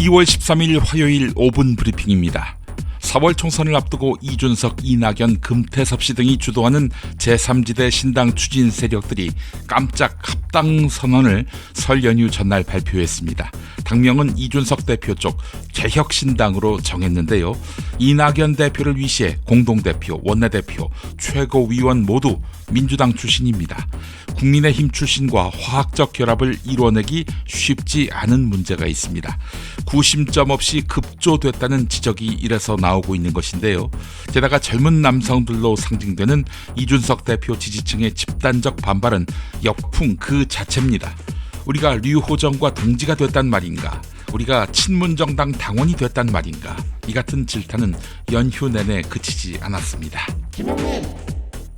2월 13일 화요일 5분 브리핑입니다. 4월 총선을 앞두고 이준석, 이낙연, 금태섭 씨 등이 주도하는 제3지대 신당 추진 세력들이 깜짝 합당 선언을 설 연휴 전날 발표했습니다. 당명은 이준석 대표 쪽 개혁신당으로 정했는데요. 이낙연 대표를 위시해 공동대표, 원내대표, 최고위원 모두 민주당 출신입니다. 국민의힘 출신과 화학적 결합을 이뤄내기 쉽지 않은 문제가 있습니다. 구심점 없이 급조됐다는 지적이 이래서 나오고 있는 것인데요. 게다가 젊은 남성들로 상징되는 이준석 대표 지지층의 집단적 반발은 역풍 그 자체입니다. 우리가 류호정과 동지가 됐단 말인가? 우리가 친문정당 당원이 됐단 말인가? 이 같은 질타는 연휴 내내 그치지 않았습니다.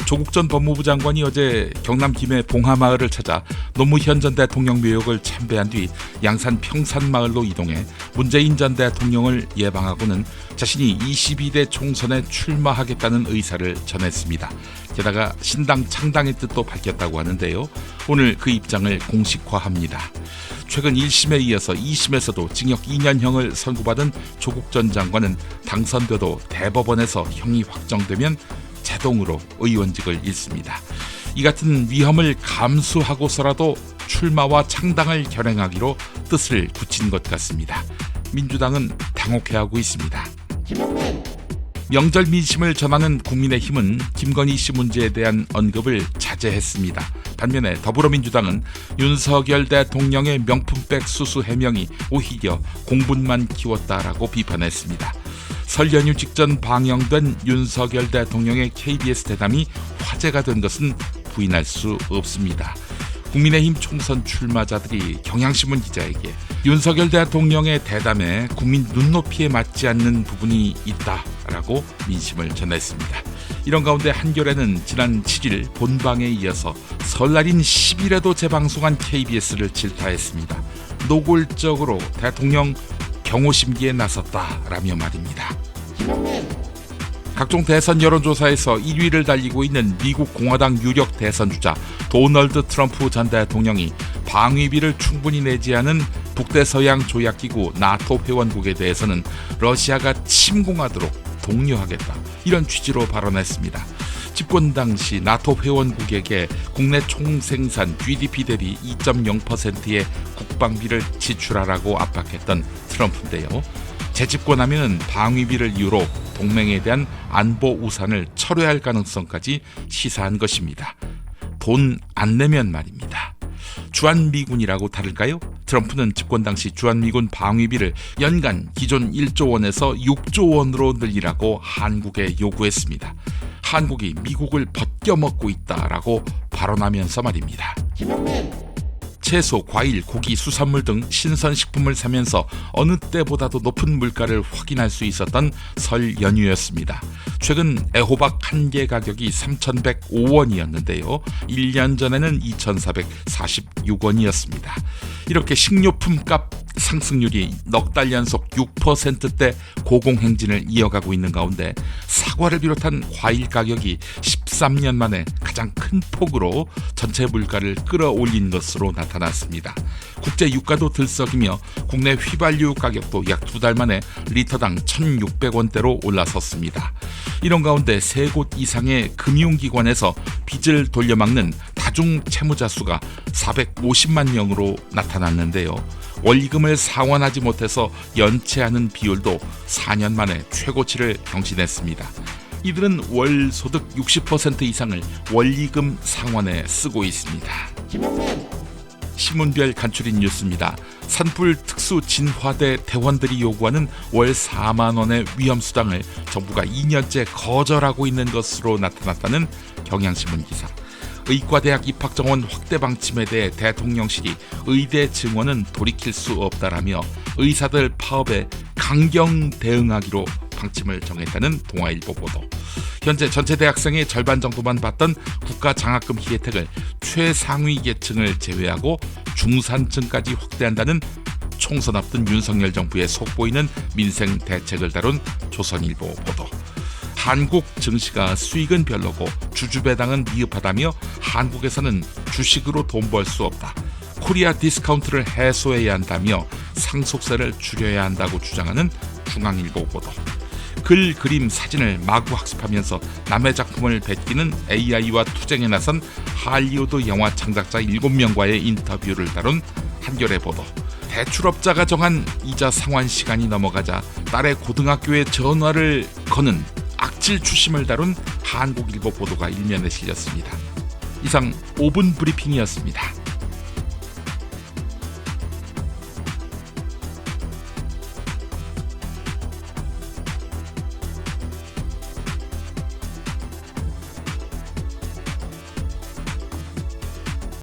조국 전 법무부 장관이 어제 경남 김해 봉하마을을 찾아 노무현 전 대통령 묘역을 참배한 뒤 양산 평산마을로 이동해 문재인 전 대통령을 예방하고는 자신이 22대 총선에 출마하겠다는 의사를 전했습니다. 게다가 신당 창당의 뜻도 밝혔다고 하는데요. 오늘 그 입장을 공식화합니다. 최근 1심에 이어서 2심에서도 징역 2년형을 선고받은 조국 전 장관은 당선돼도 대법원에서 형이 확정되면 자동으로 의원직을 잃습니다. 이 같은 위험을 감수하고서라도 출마와 창당을 결행하기로 뜻을 굳힌 것 같습니다. 민주당은 당혹해하고 있습니다. 명절 민심을 전하는 국민의힘은 김건희 씨 문제에 대한 언급을 자제했습니다. 반면에 더불어민주당은 윤석열 대통령의 명품백 수수 해명이 오히려 공분만 키웠다라고 비판했습니다. 설 연휴 직전 방영된 윤석열 대통령의 KBS 대담이 화제가 된 것은 부인할 수 없습니다. 국민의힘 총선 출마자들이 경향신문 기자에게 윤석열 대통령의 대담에 국민 눈높이에 맞지 않는 부분이 있다라고 민심을 전했습니다. 이런 가운데 한겨레는 지난 7일 본방에 이어서 설날인 10일에도 재방송한 KBS를 질타했습니다. 노골적으로 대통령 경호심기에 나섰다라며 말입니다. 각종 대선 여론조사에서 1위를 달리고 있는 미국 공화당 유력 대선주자 도널드 트럼프 전 대통령이 방위비를 충분히 내지 않은 북대서양 조약기구 나토 회원국에 대해서는 러시아가 침공하도록 독려하겠다, 이런 취지로 발언했습니다. 집권 당시 나토 회원국에게 국내 총생산 GDP 대비 2.0%의 국방비를 지출하라고 압박했던 트럼프인데요. 재집권하면 방위비를 이유로 동맹에 대한 안보 우산을 철회할 가능성까지 시사한 것입니다. 돈 안 내면 말입니다. 주한미군이라고 다를까요? 트럼프는 집권 당시 주한미군 방위비를 연간 기존 1조 원에서 6조 원으로 늘리라고 한국에 요구했습니다. 한국이 미국을 벗겨먹고 있다라고 발언하면서 말입니다. 채소, 과일, 고기, 수산물 등 신선식품을 사면서 어느 때보다도 높은 물가를 확인할 수 있었던 설 연휴였습니다. 최근 애호박 한 개 가격이 3,105원이었는데요. 1년 전에는 2,446원이었습니다. 이렇게 식료품 값 상승률이 넉 달 연속 6%대 고공행진을 이어가고 있는 가운데 사과를 비롯한 과일 가격이 13년 만에 가장 큰 폭으로 전체 물가를 끌어올린 것으로 나타났습니다. 국제 유가도 들썩이며 국내 휘발유 가격도 약 2달 만에 리터당 1,600원대로 올라섰습니다. 이런 가운데 3곳 이상의 금융기관에서 빚을 돌려막는 다중 채무자 수가 450만 명으로 나타났는데요. 원리금을 상환하지 못해서 연체하는 비율도 4년 만에 최고치를 경신했습니다. 이들은 월 소득 60% 이상을 원리금 상환에 쓰고 있습니다. 신문별 간추린 뉴스입니다. 산불 특수 진화대 대원들이 요구하는 월 4만 원의 위험수당을 정부가 2년째 거절하고 있는 것으로 나타났다는 경향신문 기사. 의과대학 입학정원 확대 방침에 대해 대통령실이 의대 증원은 돌이킬 수 없다라며 의사들 파업에 강경 대응하기로 방침을 정했다는 동아일보 보도. 현재 전체 대학생의 절반 정도만 받던 국가장학금 혜택을 최상위 계층을 제외하고 중산층까지 확대한다는 총선 앞둔 윤석열 정부의 속보이는 민생 대책을 다룬 조선일보 보도. 한국 증시가 수익은 별로고 주주배당은 미흡하다며 한국에서는 주식으로 돈 벌 수 없다. 코리아 디스카운트를 해소해야 한다며 상속세를 줄여야 한다고 주장하는 중앙일보 보도. 글, 그림, 사진을 마구 학습하면서 남의 작품을 베끼는 AI와 투쟁에 나선 할리우드 영화 창작자 7명과의 인터뷰를 다룬 한겨레 보도. 대출업자가 정한 이자 상환 시간이 넘어가자 딸의 고등학교에 전화를 거는 악질 추심을 다룬 한국일보 보도가 일면에 실렸습니다. 이상 5분 브리핑이었습니다.